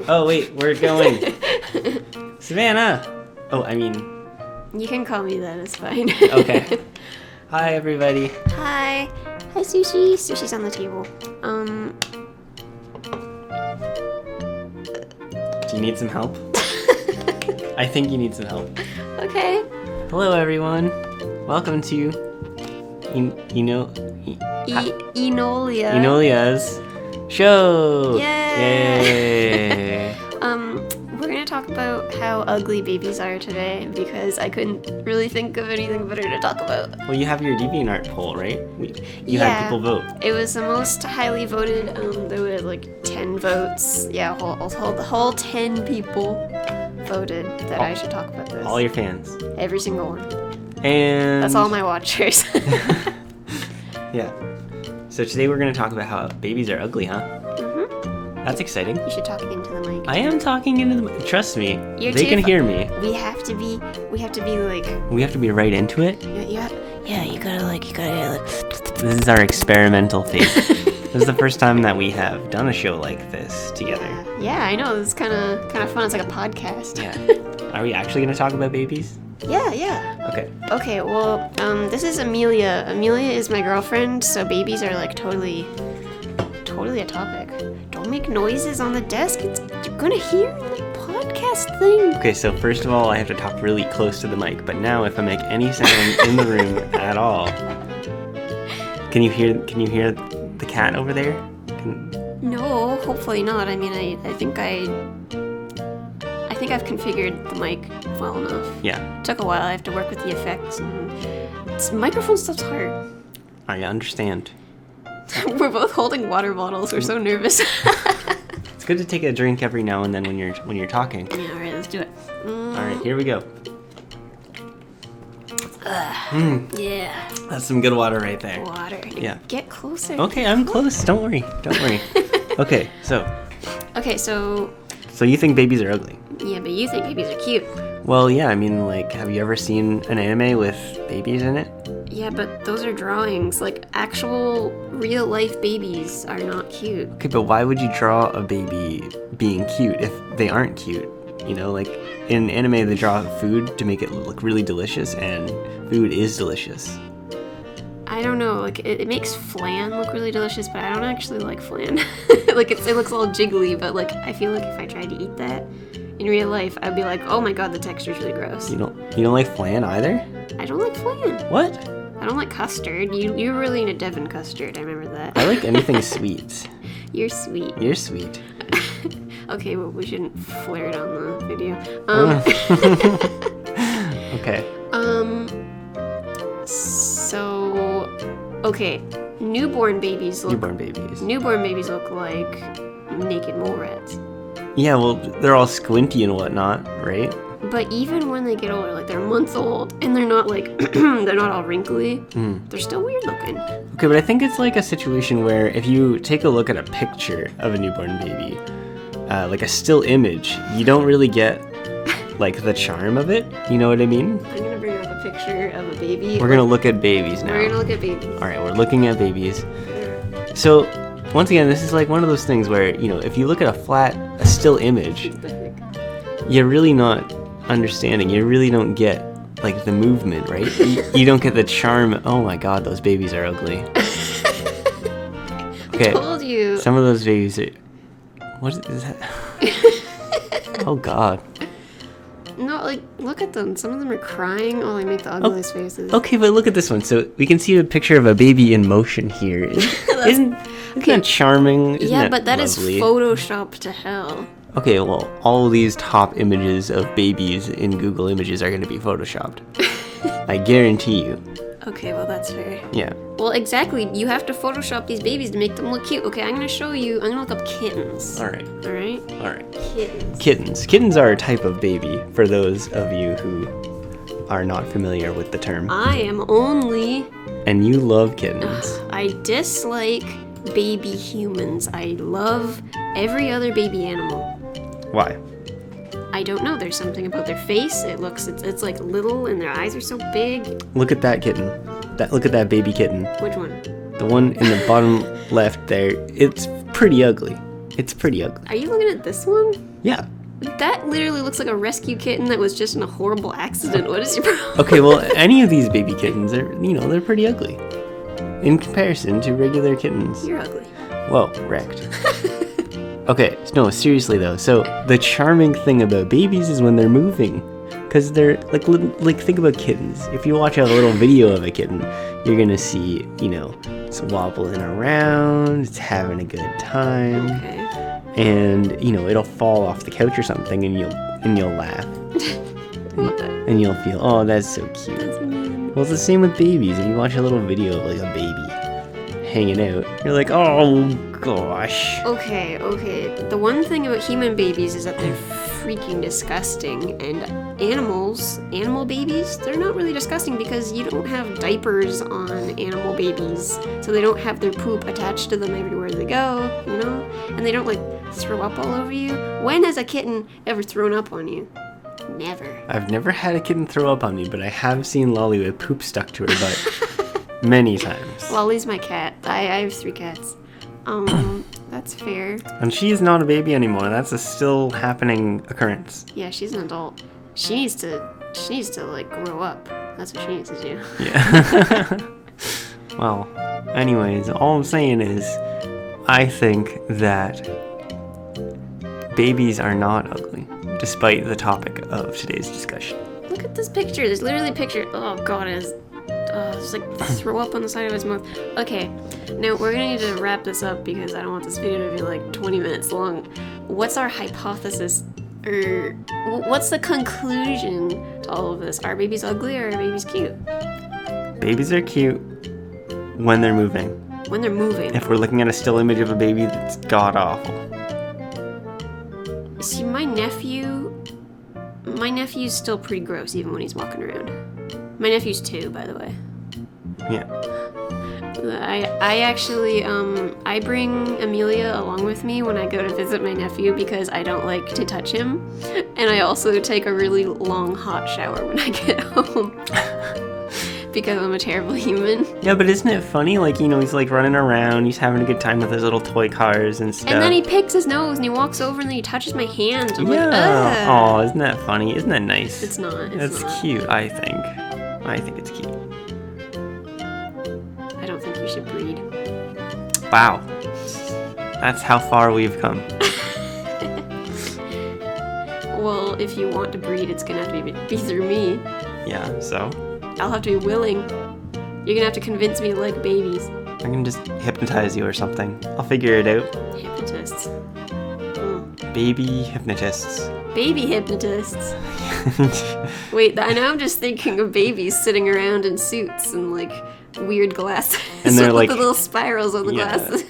Oh, wait, we're going. Savannah! Oh, I mean... You can call me that, it's fine. Okay. Hi, everybody. Hi. Hi, Sushi. Sushi's on the table. Do you need some help? I think you need some help. Okay. Hello, everyone. Welcome to Enolia's show. Yay! We're gonna talk about how ugly babies are today because I couldn't really think of anything better to talk about. Well, you have your DeviantArt poll, right? You had people vote. It was the most highly voted. There were like 10 votes. Yeah, the whole 10 people voted that I should talk about this. All your fans. Every single one. And that's all my watchers. Yeah. So today we're going to talk about how babies are ugly, huh? Mm-hmm. That's exciting. You should talk into the mic. I am talking into the mic. Trust me. They can hear me. We have to be like... We have to be right into it? Yeah, you gotta This is our experimental phase. This is the first time that we have done a show like this together. Yeah, I know. This is kind of fun. It's like a podcast. Yeah. Are we actually going to talk about babies? Yeah. Okay, well, this is Amelia. Amelia is my girlfriend, so babies are like totally a topic. Don't make noises on the desk. You're gonna hear the podcast thing. Okay, so first of all, I have to talk really close to the mic, but now if I make any sound in the room at all, can you hear the cat over there? No, hopefully not. I mean, I think I've configured the mic well enough. Yeah. It took a while. I have to work with the effects, and this microphone stuff's hard. I understand. We're both holding water bottles. We're so nervous. It's good to take a drink every now and then when you're talking. Yeah, all right, let's do it. All right, here we go. Yeah. That's some good water right there. Water. Yeah. Get closer. Okay, I'm close. Don't worry. Okay, so you think babies are ugly? Yeah, but you think babies are cute. Well, yeah, I mean, like, have you ever seen an anime with babies in it? Yeah, but those are drawings. Like, actual real-life babies are not cute. Okay, but why would you draw a baby being cute if they aren't cute? You know, like, in anime, they draw food to make it look really delicious, and food is delicious. I don't know, like, it makes flan look really delicious, but I don't actually like flan. Like, it looks all jiggly, but, like, I feel like if I tried to eat that in real life, I'd be like, oh my god, the texture's really gross. You don't like flan either? I don't like flan. What? I don't like custard. You're really into Devon custard, I remember that. I like anything sweet. You're sweet. You're sweet. Okay, well, we shouldn't flare it on the video. Okay. Okay, newborn babies look like naked mole rats. Yeah, well, they're all squinty and whatnot, right? But even when they get older, like they're a month old, and they're not like, they're not all wrinkly, they're still weird looking. Okay, but I think it's like a situation where if you take a look at a picture of a newborn baby, like a still image, you don't really get, like, the charm of it. You know what I mean? I'm gonna bring up a picture of a baby. We're gonna look at babies now. We're gonna look at babies. Alright, we're looking at babies. So, once again, this is like one of those things where, you know, if you look at a still image, you're really not understanding. You really don't get, like, the movement, right? You don't get the charm. Oh my god, those babies are ugly. Okay. I told you. Some of those babies are... What is that? Oh god. No, like, look at them. Some of them are crying. Oh, they make the ugliest faces. Okay, but look at this one. So we can see a picture of a baby in motion here. Isn't that charming? Isn't but that lovely? Is Photoshopped to hell. Okay, well, all of these top images of babies in Google Images are going to be photoshopped. I guarantee you. Okay, well, that's fair. Yeah. Well, exactly. You have to Photoshop these babies to make them look cute. Okay, I'm going to show you. I'm going to look up kittens. All right. Kittens. Kittens are a type of baby, for those of you who are not familiar with the term. I am only... And you love kittens. I dislike baby humans. I love every other baby animal. Why? I don't know. There's something about their face. It's like little, and their eyes are so big. Look at that kitten. Look at that baby kitten. Which one? The one in the bottom left there. It's pretty ugly. It's pretty ugly. Are you looking at this one? Yeah. That literally looks like a rescue kitten that was just in a horrible accident. What is your problem? Okay, well, any of these baby kittens are, they're pretty ugly. In comparison to regular kittens. You're ugly. Whoa, wrecked. Okay, no, seriously though. So the charming thing about babies is when they're moving. Because they're, like, think about kittens. If you watch a little video of a kitten, you're gonna see, it's wobbling around, it's having a good time. Okay. And, it'll fall off the couch or something and you'll laugh. And you'll feel, oh, that's so cute. That's mean. Well, it's the same with babies. If you watch a little video of, like, a baby hanging out, you're like, oh, gosh. Okay. The one thing about human babies is that they're freaking disgusting, and animal babies, they're not really disgusting because you don't have diapers on animal babies, so they don't have their poop attached to them everywhere they go, and they don't, like, throw up all over you. When has a kitten ever thrown up on you? Never. I've never had a kitten throw up on me, but I have seen Lolly with poop stuck to her butt many times. Lolly's my cat. I have 3 cats. That's fair. And she is not a baby anymore. That's a still happening occurrence. Yeah, she's an adult. She needs to like grow up. That's what she needs to do. Yeah. Well, anyways, all I'm saying is I think that babies are not ugly, despite the topic of today's discussion. Look at this picture. There's literally a picture. Oh god, it's like throw up on the side of his mouth. Okay, now we're gonna need to wrap this up because I don't want this video to be like 20 minutes long. What's our hypothesis, or what's the conclusion to all of this? Are babies ugly or are babies cute? Babies are cute when they're moving. When they're moving. If we're looking at a still image of a baby that's god awful. See, my nephew's still pretty gross even when he's walking around. My nephew's 2, by the way. Yeah. I actually, I bring Amelia along with me when I go to visit my nephew because I don't like to touch him. And I also take a really long hot shower when I get home. Because I'm a terrible human. Yeah, but isn't it funny? Like, he's like running around, he's having a good time with his little toy cars and stuff. And then he picks his nose and he walks over and then he touches my hands. I'm like, ugh. Oh, isn't that funny? Isn't that nice? It's not. That's cute, I think. I think it's cute. I don't think you should breed. Wow. That's how far we've come. Well, if you want to breed, it's gonna have to be through me. Yeah, so? I'll have to be willing. You're gonna have to convince me to like babies. I can just hypnotize you or something. I'll figure it out. Hypnotists. Baby hypnotists. Baby hypnotists. Wait, now I'm just thinking of babies sitting around in suits and like weird glasses. And they're with like the little spirals on the glasses.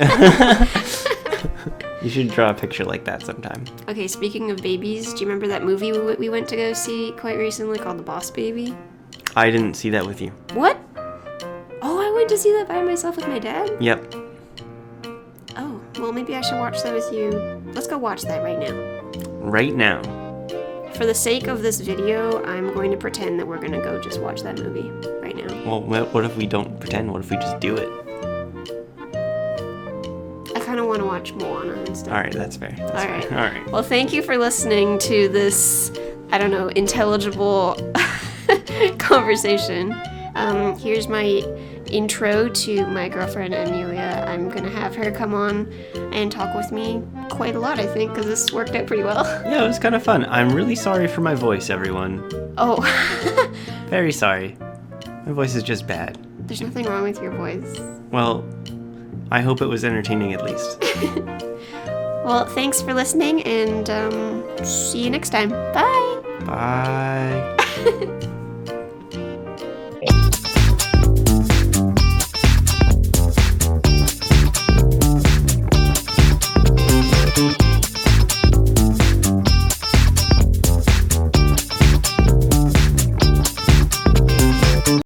You should draw a picture like that sometime. Okay, speaking of babies, do you remember that movie we went to go see quite recently called The Boss Baby? I didn't see that with you. What? Oh, I went to see that by myself with my dad? Yep. Oh, well, maybe I should watch that with you. Let's go watch that right now. Right now. For the sake of this video, I'm going to pretend that we're going to go just watch that movie right now. Well, what if we don't pretend? What if we just do it? I kind of want to watch Moana instead. All right, that's fair. All right. All right. Well, thank you for listening to this, I don't know, intelligible conversation. Here's my intro to my girlfriend Amelia. I'm gonna have her come on and talk with me quite a lot, I think, because this worked out pretty well. Yeah, it was kind of fun. I'm really sorry for my voice, everyone. Oh. Very sorry. My voice is just bad. There's nothing wrong with your voice. Well, I hope it was entertaining at least. Well, thanks for listening, and see you next time. Bye! Bye.